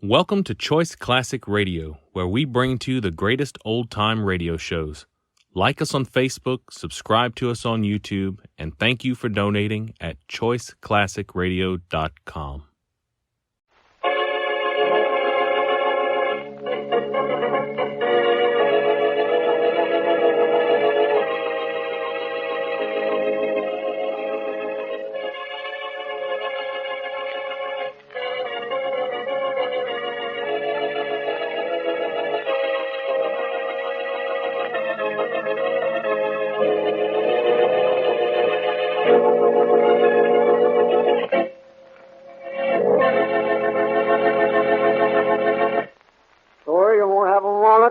Welcome to Choice Classic Radio, where we bring to you the greatest old-time radio shows. Like us on Facebook, subscribe to us on YouTube, and thank you for donating at choiceclassicradio.com.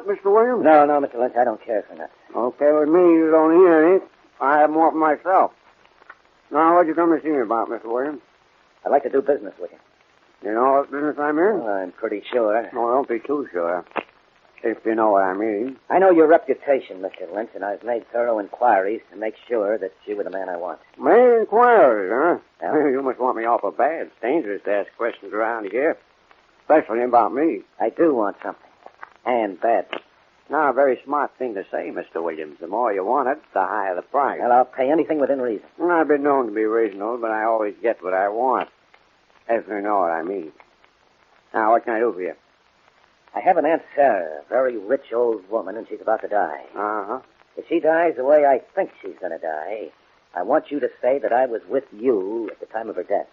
Mr. Williams? No, Mr. Lynch, I don't care for nuts. Okay, with me, you don't hear any. I have more for myself. Now, what'd you come to see me about, Mr. Williams? I'd like to do business with you. You know what business I'm in? Well, I'm pretty sure. No, don't be too sure. If you know what I mean. I know your reputation, Mr. Lynch, and I've made thorough inquiries to make sure that you were the man I want. Made inquiries, huh? Yeah. You must want me awful bad. It's dangerous to ask questions around here. Especially about me. I do want something. And bad. Now, a very smart thing to say, Mr. Williams. The more you want it, the higher the price. Well, I'll pay anything within reason. I've been known to be reasonable, but I always get what I want. If you know what I mean. Now, what can I do for you? I have an Aunt Sarah, a very rich old woman, and she's about to die. Uh-huh. If she dies the way I think she's going to die, I want you to say that I was with you at the time of her death.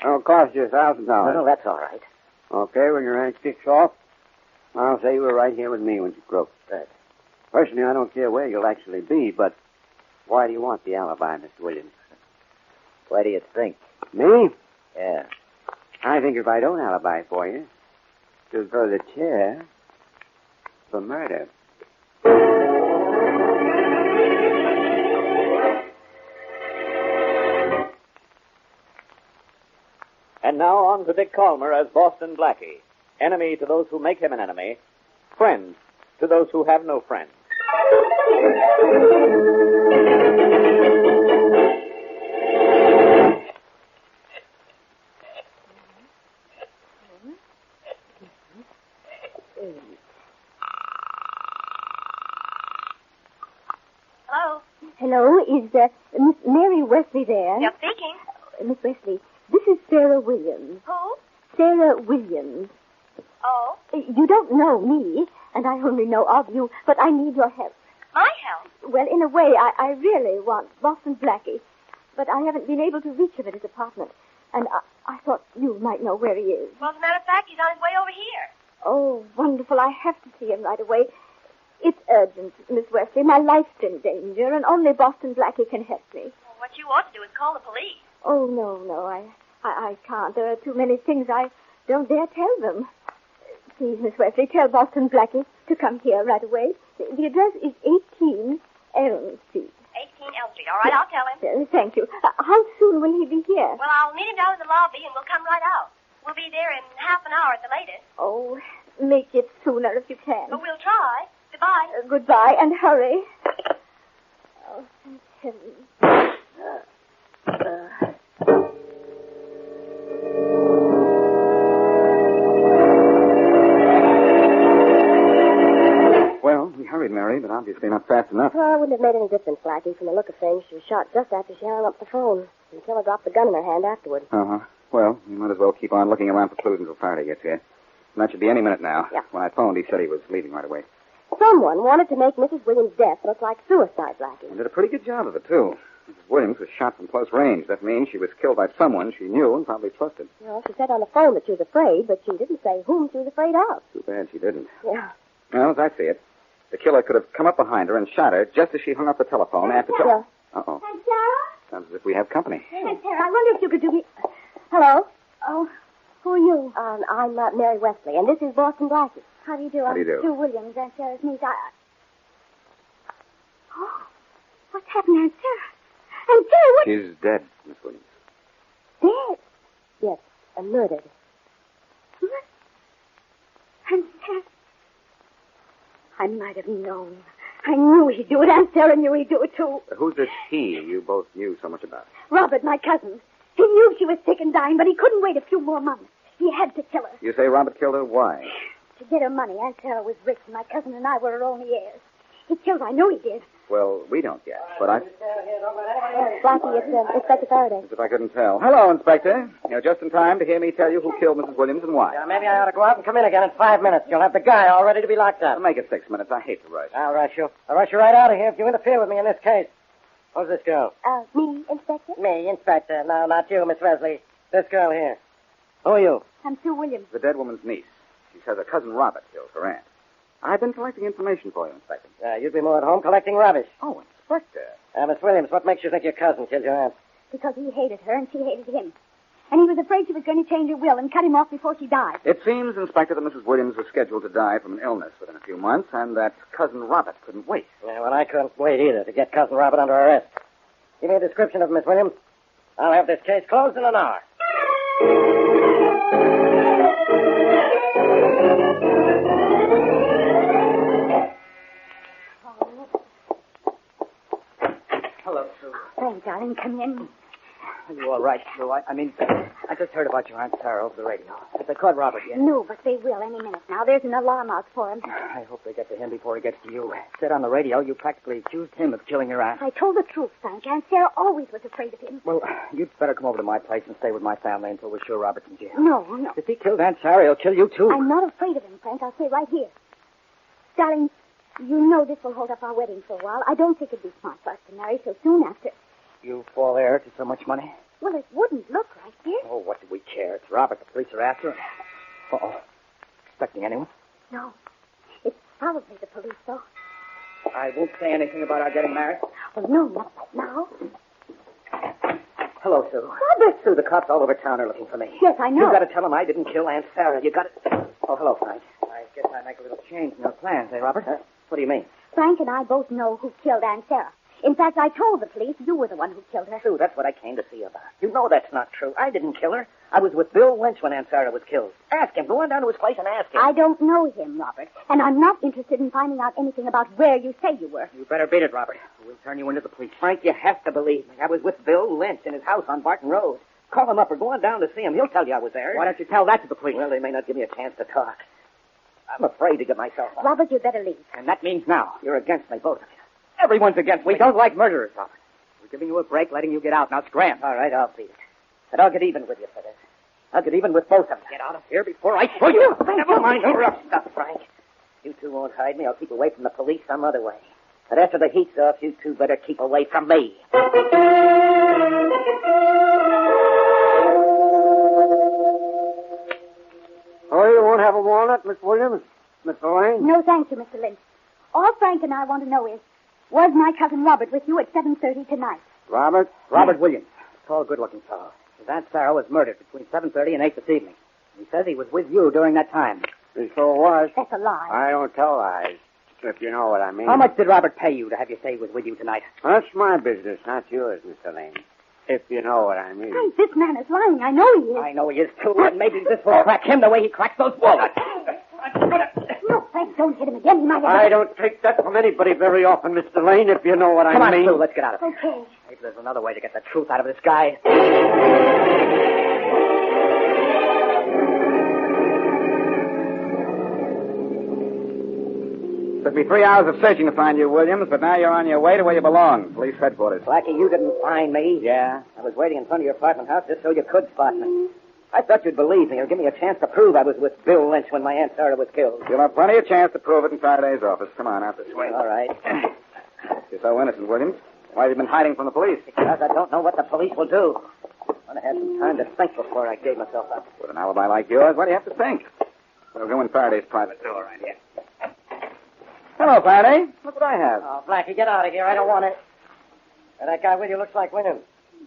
It'll cost you $1,000. No, that's all right. Okay, when your aunt kicks off, I'll say you were right here with me when she croaked. Good. Personally, I don't care where you'll actually be, but why do you want the alibi, Mr. Williams? Why do you think? Me? Yeah. I think if I don't alibi for you, you'll go to the chair for murder. And now on to Dick Calmer as Boston Blackie. Enemy to those who make him an enemy. Friend to those who have no friends. Hello? Hello, is Miss Mary Wesley there? Yes, speaking. Miss Wesley, this is Sarah Williams. Who? Sarah Williams. Oh, You don't know me, and I only know of you, but I need your help. my help. Well, in a way, I really want Boston Blackie, but I haven't been able to reach him at his apartment, and I thought you might know where he is. Well, as a matter of fact, he's on his way over here. Oh, wonderful. I have to see him right away. It's urgent, Miss Wesley. My life's in danger, and only Boston Blackie can help me. Well, what you ought to do is call the police. Oh, no, I can't. There are too many things I don't dare tell them. Please, Miss Wesley, tell Boston Blackie to come here right away. The address is 18 Elm Street. 18 Elm Street. All right, I'll tell him. Thank you. How soon will he be here? Well, I'll meet him down in the lobby, and we'll come right out. We'll be there in half an hour at the latest. Oh, make it sooner if you can. But we'll try. Goodbye. Goodbye, and hurry. Oh, thank heavens. Well, we hurried, Mary, but obviously not fast enough. Well, it wouldn't have made any difference, Blackie. From the look of things, she was shot just after she hung up the phone. And the killer dropped the gun in her hand afterward. Uh-huh. Well, we might as well keep on looking around for clues until Faraday gets here. And that should be any minute now. Yeah. When I phoned, he said he was leaving right away. Someone wanted to make Mrs. Williams' death look like suicide, Blackie. And did a pretty good job of it, too. Mrs. Williams was shot from close range. That means she was killed by someone she knew and probably trusted. Well, she said on the phone that she was afraid, but she didn't say whom she was afraid of. Too bad she didn't. Yeah. Well, as I see it, the killer could have come up behind her and shot her just as she hung up the telephone after... Sarah. Uh-oh. Aunt Sarah? Sounds as if we have company. Aunt Sarah, I wonder if you could do me... Hello? Oh, who are you? I'm Mary Wesley, and this is Boston Blackie. How do you do? How do you do? Sue Williams, Aunt Sarah's niece. Oh, what's happened, Aunt Sarah? Aunt Sarah, what... She's dead, Miss Williams. Dead? Yes, murdered. What? Aunt Sarah... I might have known. I knew he'd do it. Aunt Sarah knew he'd do it, too. Who's this he you both knew so much about? Robert, my cousin. He knew she was sick and dying, but he couldn't wait a few more months. He had to kill her. You say Robert killed her? Why? To get her money. Aunt Sarah was rich, and my cousin and I were her only heirs. He killed her. I know he did. Well, we don't yet, but I... Blackie, it's Inspector Faraday. As if I couldn't tell. Hello, Inspector. You're just in time to hear me tell you who killed Mrs. Williams and why. Maybe I ought to go out and come in again in 5 minutes. You'll have the guy all ready to be locked up. I'll make it 6 minutes. I hate to rush. I'll rush you. I'll rush you right out of here if you interfere with me in this case. Who's this girl? Me, Inspector? Me, Inspector. No, not you, Miss Wesley. This girl here. Who are you? I'm Sue Williams. The dead woman's niece. She says her cousin Robert killed her aunt. I've been collecting information for you, Inspector. You'd be more at home collecting rubbish. Oh, Inspector. Miss Williams, what makes you think your cousin killed your aunt? Because he hated her and she hated him. And he was afraid she was going to change her will and cut him off before she died. It seems, Inspector, that Mrs. Williams was scheduled to die from an illness within a few months, and that cousin Robert couldn't wait. Yeah, well, I couldn't wait either to get cousin Robert under arrest. Give me a description of Miss Williams. I'll have this case closed in an hour. Hello, Sue. Frank, darling, come in. Are you all right, Sue? I just heard about your Aunt Sarah over the radio. Have they caught Robert yet? No, but they will any minute now. There's an alarm out for him. I hope they get to him before he gets to you. Said on the radio you practically accused him of killing your aunt. I told the truth, Frank. Aunt Sarah always was afraid of him. Well, you'd better come over to my place and stay with my family until we're sure Robert's in jail. No. If he killed Aunt Sarah, he'll kill you, too. I'm not afraid of him, Frank. I'll stay right here. Darling, you know this will hold up our wedding for a while. I don't think it'd be smart for us to marry so soon after. You fall heir to so much money? Well, it wouldn't look like it. Oh, what do we care? It's Robert. The police are after him. Uh-oh. Expecting anyone? No. It's probably the police, though. I won't say anything about our getting married. Well, no, not right now. Hello, Sue. Robert! Sue, the cops all over town are looking for me. Yes, I know. You've got to tell them I didn't kill Aunt Sarah. You got to... Oh, hello, Frank. I guess I make a little change in your plans, eh, Robert? What do you mean? Frank and I both know who killed Aunt Sarah. In fact, I told the police you were the one who killed her. Sue, that's what I came to see you about. You know that's not true. I didn't kill her. I was with Bill Lynch when Aunt Sarah was killed. Ask him. Go on down to his place and ask him. I don't know him, Robert. And I'm not interested in finding out anything about where you say you were. You better beat it, Robert. We'll turn you into the police. Frank, you have to believe me. I was with Bill Lynch in his house on Barton Road. Call him up or go on down to see him. He'll tell you I was there. Why don't you tell that to the police? Well, they may not give me a chance to talk. I'm afraid to get myself out. Robert, you'd better leave. And that means now. You're against me, both of you. Everyone's against me. We don't like murderers, Robert. We're giving you a break, letting you get out. Now scram. All right, I'll beat it. And I'll get even with you for this. I'll get even with both of you. Get out of here before I show you. Never mind the rough stuff, Frank. You two won't hide me. I'll keep away from the police some other way. But after the heat's off, you two better keep away from me. Oh, you won't have a walnut, Miss Williams? Mr. Lane? No, thank you, Mr. Lynch. All Frank and I want to know is, was my cousin Robert with you at 7:30 tonight? Robert? Robert Williams. Tall, good-looking fellow. His Aunt Sarah was murdered between 7:30 and 8 this evening. He says he was with you during that time. He sure was. That's a lie. I don't tell lies, if you know what I mean. How much did Robert pay you to have you say he was with you tonight? That's my business, not yours, Mr. Lane. If you know what I mean. Frank, this man is lying. I know he is. I know he is, too, and maybe this will crack him the way he cracks those walnuts. No, Frank, don't hit him again. He might have... I don't take that from anybody very often, Mr. Lane, if you know what Come I on, mean. Sue, let's get out of here. Okay. Maybe there's another way to get the truth out of this guy. Took me 3 hours of searching to find you, Williams, but now you're on your way to where you belong, police headquarters. Blackie, you didn't find me. Yeah? I was waiting in front of your apartment house just so you could spot me. I thought you'd believe me or give me a chance to prove I was with Bill Lynch when my Aunt Sarah was killed. You'll have plenty of chance to prove it in Faraday's office. Come on, out this way. All right. You're so innocent, Williams. Why have you been hiding from the police? Because I don't know what the police will do. I want to have some time to think before I gave myself up. With an alibi like yours, what do you have to think? We'll go in Faraday's private door right here. Hello, Faraday. Look what I have. Oh, Blackie, get out of here. I don't want it. And that guy with you looks like Williams.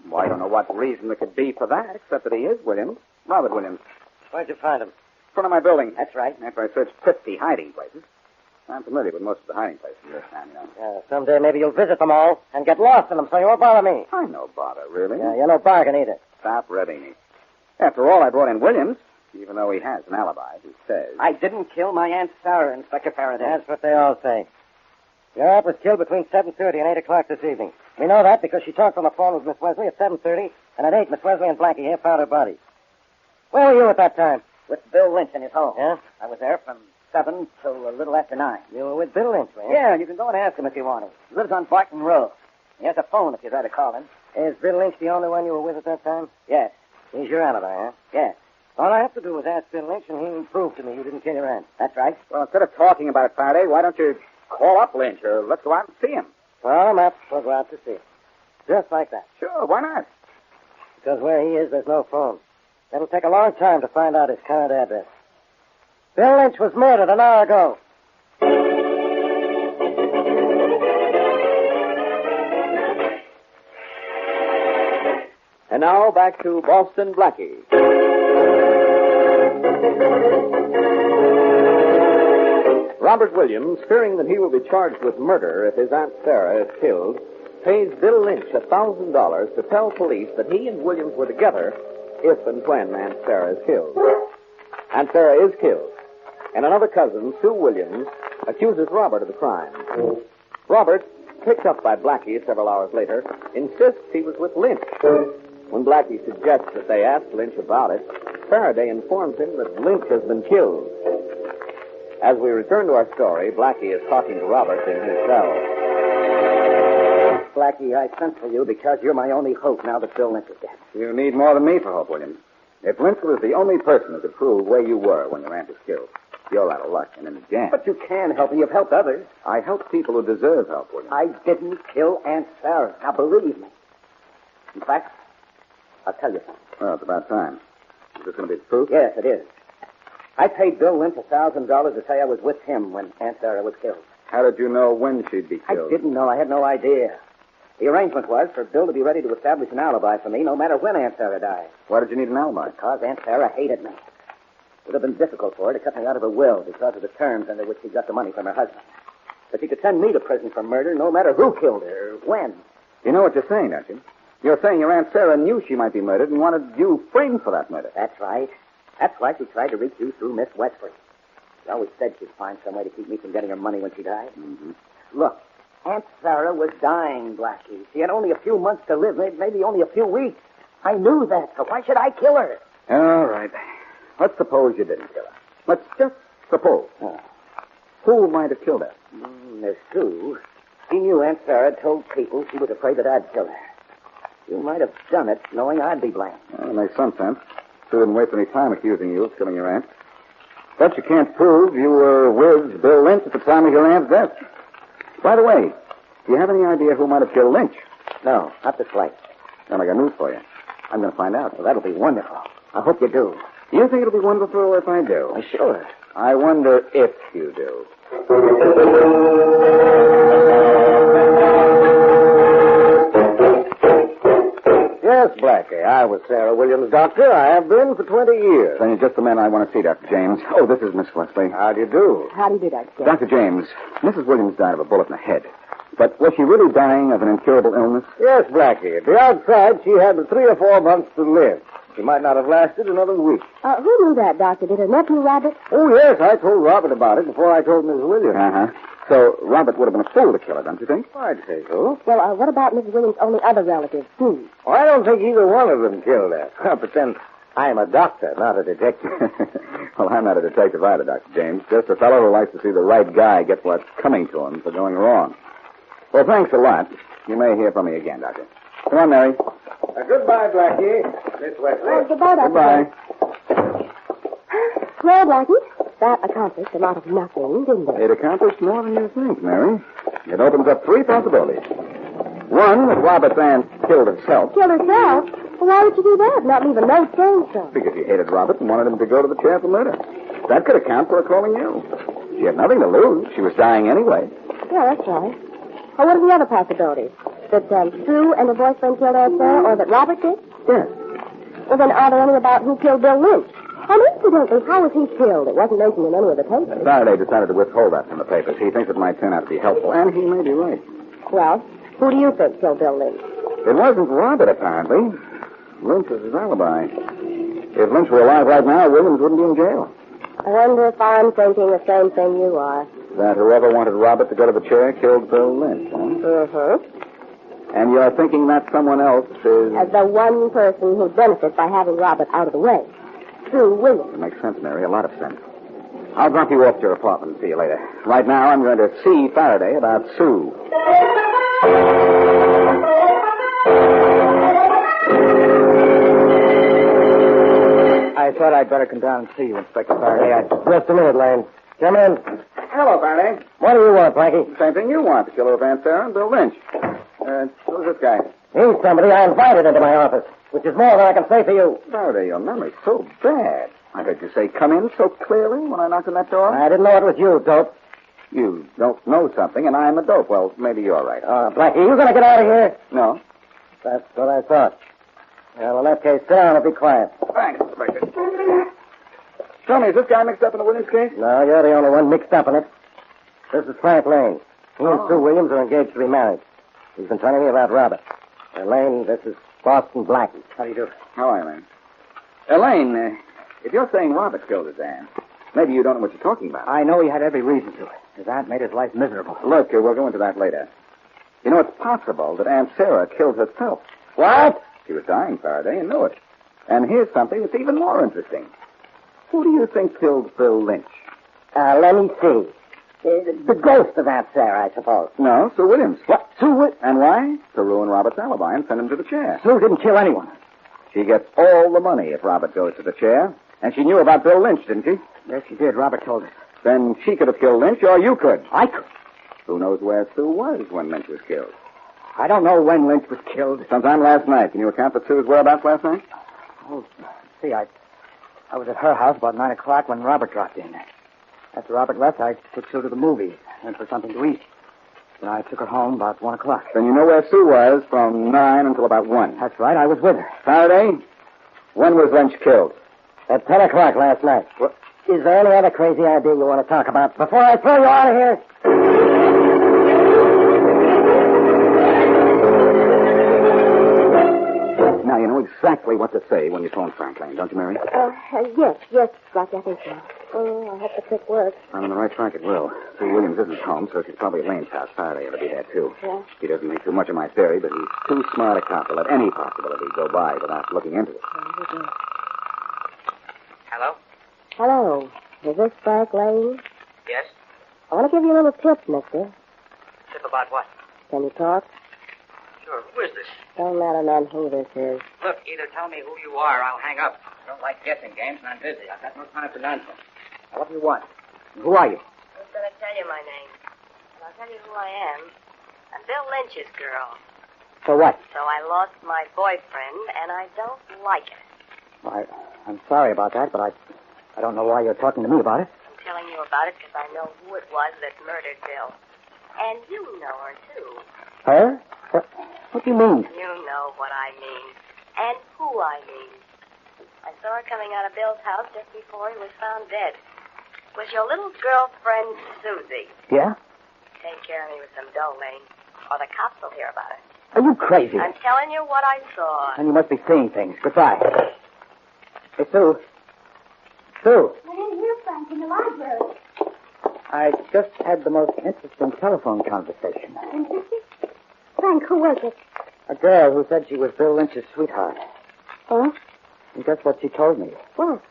Well, I don't know what reason there could be for that, except that he is Williams. Robert Williams. Where'd you find him? In front of my building. That's right. After I searched 50 hiding places. I'm familiar with most of the hiding places in this town, you know. Someday maybe you'll visit them all and get lost in them so you won't bother me. I'm no bother, really. Yeah, you're no bargain either. Stop ribbing me. After all, I brought in Williams, even though he has an alibi, he says. I didn't kill my Aunt Sarah, Inspector Faraday. That's what they all say. Your aunt was killed between 7:30 and 8 o'clock this evening. We know that because she talked on the phone with Miss Wesley at 7:30, and at 8, Miss Wesley and Blackie here found her body. Where were you at that time? With Bill Lynch in his home. Yeah? I was there from 7 till a little after 9. You were with Bill Lynch, man? Yeah, you can go and ask him if you want to. He lives on Barton Road. He has a phone if you'd rather call him. Is Bill Lynch the only one you were with at that time? Yes. He's your alibi, huh? Yes. All I have to do is ask Bill Lynch, and he'll prove to me you didn't kill your aunt. That's right. Well, instead of talking about it, Faraday, why don't you call up Lynch or let's go out and see him? Well, Matt, we'll go out to see him. Just like that. Sure, why not? Because where he is, there's no phone. It'll take a long time to find out his current address. Bill Lynch was murdered an hour ago. And now back to Boston Blackie. Robert Williams, fearing that he will be charged with murder if his Aunt Sarah is killed, pays Bill Lynch $1,000 to tell police that he and Williams were together if and when Aunt Sarah is killed. Aunt Sarah is killed, and another cousin, Sue Williams, accuses Robert of the crime. Robert, picked up by Blackie several hours later, insists he was with Lynch. When Blackie suggests that they ask Lynch about it, Faraday informs him that Lynch has been killed. As we return to our story, Blackie is talking to Robert in his cell. Blackie, I sent for you because you're my only hope now that Bill Lynch is dead. You need more than me for hope, Williams. If Lynch was the only person who could prove where you were when your aunt was killed, you're out of luck and in the jam. But you can help me. You've helped others. I help people who deserve help, Williams. I didn't kill Aunt Sarah. Now, believe me. In fact, I'll tell you something. Well, it's about time. Is this going to be the truth? Yes, it is. I paid Bill Lynch $1,000 to say I was with him when Aunt Sarah was killed. How did you know when she'd be killed? I didn't know. I had no idea. The arrangement was for Bill to be ready to establish an alibi for me no matter when Aunt Sarah died. Why did you need an alibi? Because Aunt Sarah hated me. It would have been difficult for her to cut me out of her will because of the terms under which she got the money from her husband. But she could send me to prison for murder no matter who killed her or when. You know what you're saying, don't you? You're saying your Aunt Sarah knew she might be murdered and wanted you framed for that murder. That's right. That's why she tried to reach you through Miss Wesley. She always said she'd find some way to keep me from getting her money when she died. Mm-hmm. Look, Aunt Sarah was dying, Blackie. She had only a few months to live, maybe only a few weeks. I knew that, so why should I kill her? All right. Let's suppose you didn't kill her. Let's just suppose. Oh. Who might have killed her? Miss Sue. She knew Aunt Sarah had told people she was afraid that I'd kill her. You might have done it knowing I'd be blamed. Well, that makes some sense. Sue didn't waste any time accusing you of killing your aunt. But you can't prove you were with Bill Lynch at the time of your aunt's death. By the way, do you have any idea who might have killed Lynch? No, not the slightest. Then I got news for you. I'm going to find out. Well, that'll be wonderful. I hope you do. Do you think it'll be wonderful if I do? Sure. I wonder if you do. Yes, Blackie. I was Sarah Williams' doctor. I have been for 20 years. Then you're just the man I want to see, Dr. James. Oh, this is Miss Wesley. How do you do? How do you do, Dr. Dr. James, Mrs. Williams died of a bullet in the head. But was she really dying of an incurable illness? Yes, Blackie. At the outside, she had 3 or 4 months to live. She might not have lasted another week. Who knew that, Doctor? Did her nephew, Robert? Oh, yes, I told Robert about it before I told Miss Williams. Uh-huh. So Robert would have been a fool to kill her, don't you think? I'd say so. Well, what about Mrs. Williams' only other relative, Sue? Well, I don't think either one of them killed her. But then, I'm a doctor, not a detective. Well, I'm not a detective either, Dr. James. Just a fellow who likes to see the right guy get what's coming to him for going wrong. Well, thanks a lot. You may hear from me again, Doctor. Come on, Mary. Goodbye, Blackie. Miss Wesley. Goodbye, Dr. Goodbye. Well, Blackie, that accomplished a lot of nothing, didn't it? It accomplished more than you think, Mary. It opens up 3 possibilities. One, that Robert's aunt killed herself. Killed herself? Well, why would you do that? Not leave a note saying so. Because she hated Robert and wanted him to go to the chair for murder. That could account for her calling you. She had nothing to lose. She was dying anyway. Yeah, that's right. Well, what are the other possibilities? That Sue and her boyfriend killed Aunt Sarah, or that Robert did? Yes. Well, then are there any about who killed Bill Lynch? And incidentally, how was he killed? It wasn't mentioned in any of the papers. Faraday decided to withhold that from the papers. He thinks it might turn out to be helpful, and he may be right. Well, who do you think killed Bill Lynch? It wasn't Robert, apparently. Lynch was his alibi. If Lynch were alive right now, Williams wouldn't be in jail. I wonder if I'm thinking the same thing you are. That whoever wanted Robert to go to the chair killed Bill Lynch, huh? Mm-hmm. And you're thinking that someone else is... As the one person who'd benefit by having Robert out of the way. Sue Williams. It makes sense, Mary. A lot of sense. I'll drop you off to your apartment and see you later. Right now, I'm going to see Faraday about Sue. I thought I'd better come down and see you, Inspector Faraday. Just a minute, Lane. Come in. Hello, Faraday. What do you want, Blackie? Same thing you want, the killer of Aunt Sarah and Bill Lynch. Who's this guy? He's somebody I invited into my office, which is more than I can say for you. Faraday, your memory's so bad. I heard you say come in so clearly when I knocked on that door. I didn't know it was you, dope. You don't know something, and I'm a dope. Well, maybe you're right. Blackie, you going to get out of here? No. That's what I thought. Well, in that case, sit down and be quiet. Thanks, Inspector. Tell me, is this guy mixed up in the Williams case? No, you're the only one mixed up in it. This is Frank Lane. He and Sue Williams are engaged to be married. He's been telling me about Robert. Lane, this is Boston Blackie. How do you do? How are you, Lane? Elaine, if you're saying Robert killed his aunt, maybe you don't know what you're talking about. I know he had every reason to. His aunt made his life miserable. Look, we'll go into that later. You know, it's possible that Aunt Sarah killed herself. What? She was dying, Faraday, and knew it. And here's something that's even more interesting. Who do you think killed Bill Lynch? Let me see. The ghost of Aunt Sarah, I suppose. No, Sue Williams. What? Sue Williams? And why? To ruin Robert's alibi and send him to the chair. Sue didn't kill anyone. She gets all the money if Robert goes to the chair. And she knew about Bill Lynch, didn't she? Yes, she did. Robert told us. Then she could have killed Lynch, or you could. I could. Who knows where Sue was when Lynch was killed? I don't know when Lynch was killed. Sometime last night. Can you account for Sue's whereabouts last night? Oh, see, I was at her house about 9 o'clock when Robert dropped in. After Robert left, I took Sue to the movies, went for something to eat. Then I took her home about 1 o'clock. Then you know where Sue was from 9 until about 1. That's right, I was with her. Faraday, when was Lynch killed? At 10 o'clock last night. What? Is there any other crazy idea you want to talk about before I throw you out of here? Now, you know exactly what to say when you phone Frank Lane, don't you, Mary? Yes, Blackie, I think so. Oh, I hope the trick works. I'm on the right track, it will. Sue Williams isn't home, so she's probably at Lane's house. Faraday ought to be there, too. Yeah? He doesn't think too much of my theory, but he's too smart a cop to let any possibility go by without looking into it. Hello? Hello. Is this Frank Lane? Yes? I want to give you a little tip, mister. Tip about what? Can you talk? Sure. Who is this? Don't matter none who this is. Look, either tell me who you are or I'll hang up. I don't like guessing games, and I'm busy. I've got no time for nonsense. Now, what do you want? Who are you? Who's going to tell you my name? And I'll tell you who I am. I'm Bill Lynch's girl. So what? So I lost my boyfriend, and I don't like it. I'm sorry about that, but I don't know why you're talking to me about it. I'm telling you about it because I know who it was that murdered Bill. And you know her, too. Her? What do you mean? You know what I mean. And who I mean. I saw her coming out of Bill's house just before he was found dead. It was your little girlfriend, Susie. Yeah? Take care of me with some dough, Lane, or the cops will hear about it. Are you crazy? I'm telling you what I saw. And you must be seeing things. Goodbye. Hey, Sue. Sue. I didn't hear Frank in the library. I just had the most interesting telephone conversation. Interesting? Frank, who was it? A girl who said she was Bill Lynch's sweetheart. Huh? And guess what she told me? What?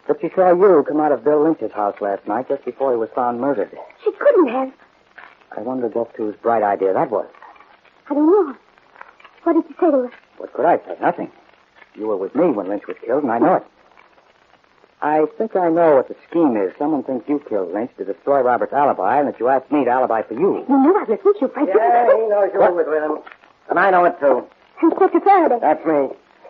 That she saw you come out of Bill Lynch's house last night just before he was found murdered. She couldn't have. I wonder just whose bright idea that was. I don't know. What did you say to her? What could I say? Nothing. You were with me when Lynch was killed, and I know it. I think I know what the scheme is. Someone thinks you killed Lynch to destroy Robert's alibi, and that you asked me to alibi for you. You knew I was with you, Frank. Yeah, he knows you were with him. And I know it, too. Inspector Faraday. That's me.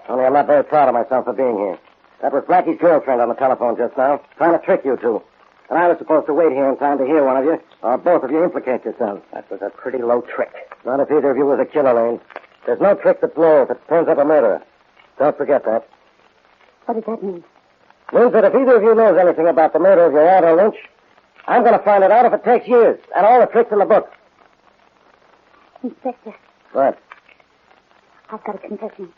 Only I'm not very proud of myself for being here. That was Blackie's girlfriend on the telephone just now, trying to trick you two. And I was supposed to wait here in time to hear one of you, or both of you implicate yourselves. That was a pretty low trick. Not if either of you was a killer, Lane. There's no trick that blows if it turns up a murderer. Don't forget that. What does that mean? Means that if either of you knows anything about the murder of your aunt or Lynch, I'm going to find it out if it takes years, and all the tricks in the book. Inspector, What? I've got a confession.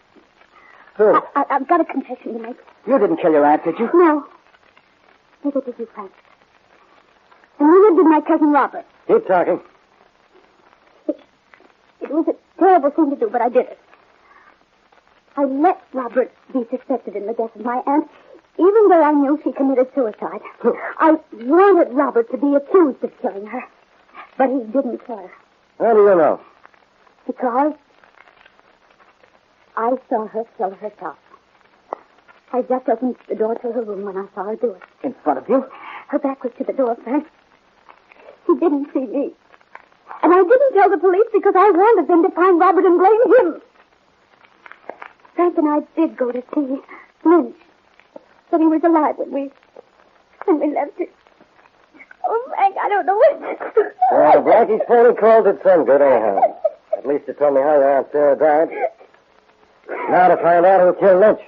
Sue, I've got a confession to make. you didn't kill your aunt, did you? No. Neither did you, Frank. And neither did my cousin Robert. Keep talking. It was a terrible thing to do, but I did it. I let Robert be suspected in the death of my aunt Even though I knew she committed suicide, I wanted Robert to be accused of killing her. But he didn't care. How do you know? Because I saw her kill herself. I just opened the door to her room when I saw her do it. In front of you? Her back was to the door, Frank. She didn't see me. And I didn't tell the police because I wanted them to find Robert and blame him. Frank and I did go to see Lynch. But he was alive when we left it. Oh, Frank, I don't know what to do. Well, Blackie's phone called it some good, anyhow. At least it told me how your Aunt Sarah died. Now to find out who killed Lynch.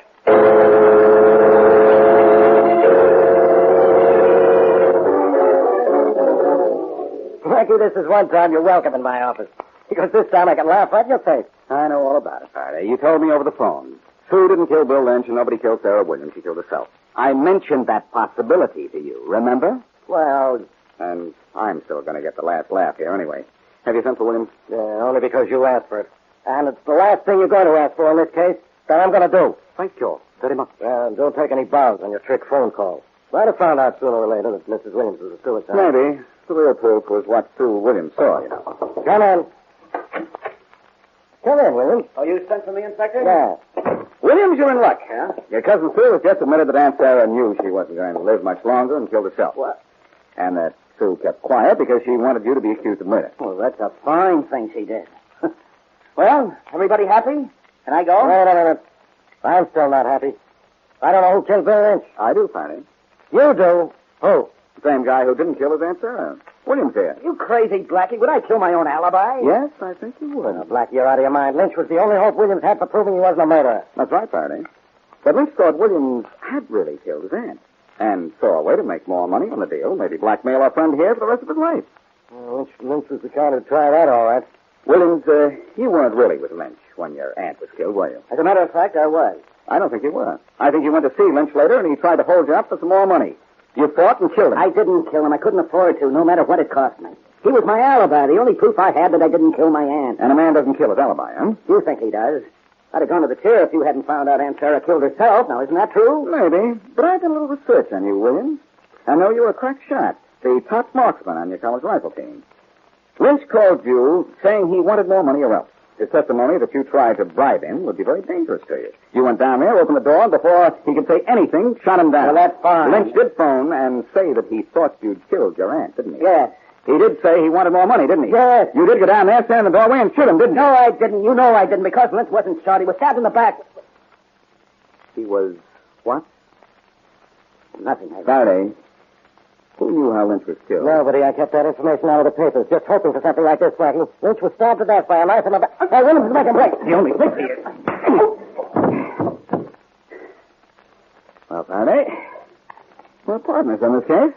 Blackie, this is one time you're welcome in my office. Because this time I can laugh right in your face. I know all about it, Faraday. You told me over the phone. Sue didn't kill Bill Lynch, and nobody killed Sarah Williams. She killed herself. I mentioned that possibility to you, remember? Well, And I'm still going to get the last laugh here anyway. Have you sent for Williams? yeah, only because you asked for it. And it's the last thing you're going to ask for in this case that I'm going to do. Thank you very much. Don't take any bows on your trick phone call. Might have found out sooner or later that Mrs. Williams was a suicide. Maybe. The real proof was what Sue Williams saw, you know. Come in. Come in, Williams. Oh, you sent for me, Inspector? Yeah. Williams, you're in luck, huh? Your cousin Sue has just admitted that Aunt Sarah knew she wasn't going to live much longer and killed herself. What? And that Sue kept quiet because she wanted you to be accused of murder. Well, that's a fine thing she did. Well, everybody happy? Can I go? Wait a minute. I'm still not happy. I don't know who killed Bill Lynch. I do, Fanny. You do. Who? The same guy who didn't kill his Aunt Sarah. Williams here. You crazy, Blackie. Would I kill my own alibi? Yes, I think you would. Now, Blackie, you're out of your mind. Lynch was the only hope Williams had for proving he wasn't a murderer. That's right, Faraday. But Lynch thought Williams had really killed his aunt and saw a way to make more money on the deal, maybe blackmail our friend here for the rest of his life. Lynch was the kind who'd try that, all right. Williams, you weren't really with Lynch when your aunt was killed, were you? As a matter of fact, I was. I don't think you were. I think you went to see Lynch later and he tried to hold you up for some more money. You fought and killed him. I didn't kill him. I couldn't afford to, no matter what it cost me. He was my alibi, the only proof I had that I didn't kill my aunt. And a man doesn't kill his alibi, huh? You think he does? I'd have gone to the chair if you hadn't found out Aunt Sarah killed herself. Now, isn't that true? Maybe. But I did a little research on you, Williams. I know you were a crack shot, the top marksman on your college rifle team. Lynch called you saying he wanted more money or else. His testimony that you tried to bribe him would be very dangerous to you. You went down there, opened the door, and before he could say anything, shot him down. Well, that's fine. Lynch did phone and say that he thought you'd killed your aunt, didn't he? Yes. He did say he wanted more money, didn't he? Yes. You did go down there, stand in the doorway, and shoot him, didn't you? No, I didn't. You know I didn't, because Lynch wasn't shot. He was stabbed in the back. He was what? Nothing. Faraday, who knew how Lynch was killed? Nobody. I kept that information out of the papers, just hoping for something like this, Blackie. Lynch was stabbed to death by a knife in the back. Hey, Williams, make him break. He only thinks he is. Well, Faraday, we're partners in this case.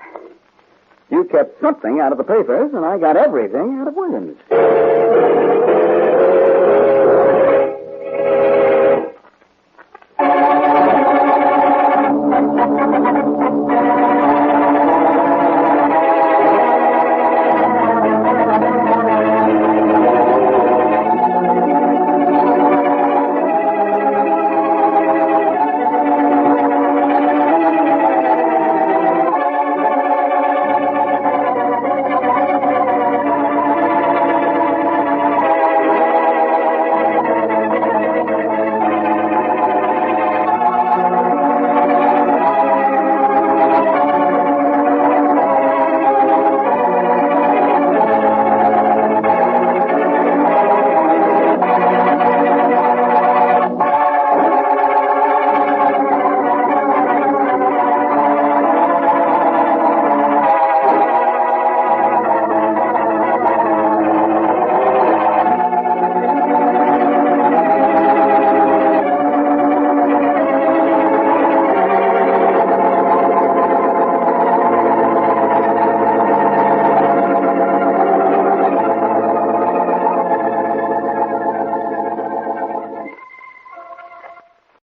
You kept something out of the papers, and I got everything out of Williams.